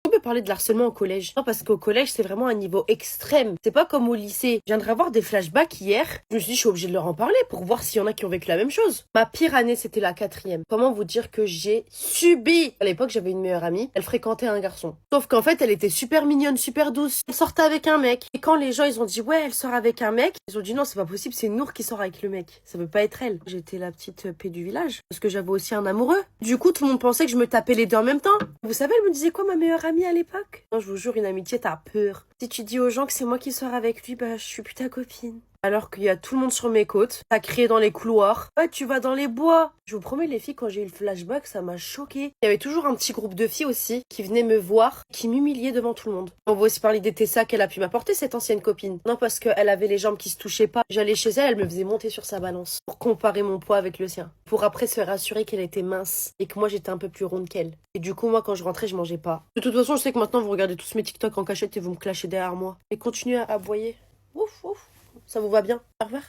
On peut parler de l'harcèlement au collège. Non, parce qu'au collège, c'est vraiment un niveau extrême. C'est pas comme au lycée. Je viendrai avoir des flashbacks hier. Je me suis dit, je suis obligée de leur en parler pour voir s'il y en a qui ont vécu la même chose. Ma pire année, c'était la 4e. Comment vous dire que j'ai subi? À l'époque, j'avais une meilleure amie. Elle fréquentait un garçon. Sauf qu'en fait, elle était super mignonne, super douce. Elle sortait avec un mec. Et quand les gens, ils ont dit, ouais, elle sort avec un mec, ils ont dit, non, c'est pas possible, c'est Nour qui sort avec le mec. Ça peut pas être elle. J'étais la petite paix du village. Parce que j'avais aussi un amoureux. Du coup, tout le monde pensait que je me tapais les deux en même temps. Vous savez, elle me disait quoi, ma meilleure amie à l'époque? Non, je vous jure, une amitié, t'as peur. Si tu dis aux gens que c'est moi qui sors avec lui, bah, je suis plus ta copine. Alors qu'il y a tout le monde sur mes côtes. T'as crié dans les couloirs. Ouais, tu vas dans les bois. Je vous promets, les filles, quand j'ai eu le flashback, ça m'a choquée. Il y avait toujours un petit groupe de filles aussi qui venaient me voir, qui m'humiliaient devant tout le monde. On va aussi parler des Tessa qu'elle a pu m'apporter, cette ancienne copine. Non, parce qu'elle avait les jambes qui se touchaient pas. J'allais chez elle, elle me faisait monter sur sa balance pour comparer mon poids avec le sien. Pour après se rassurer qu'elle était mince et que moi j'étais un peu plus ronde qu'elle. Et du coup, moi, quand je rentrais, je mangeais pas. De toute façon, je sais que maintenant vous regardez tous mes TikTok en cachette et vous me clashez derrière moi. Et continuez à aboyer. Ouf, ouf. Ça vous va bien? Au revoir.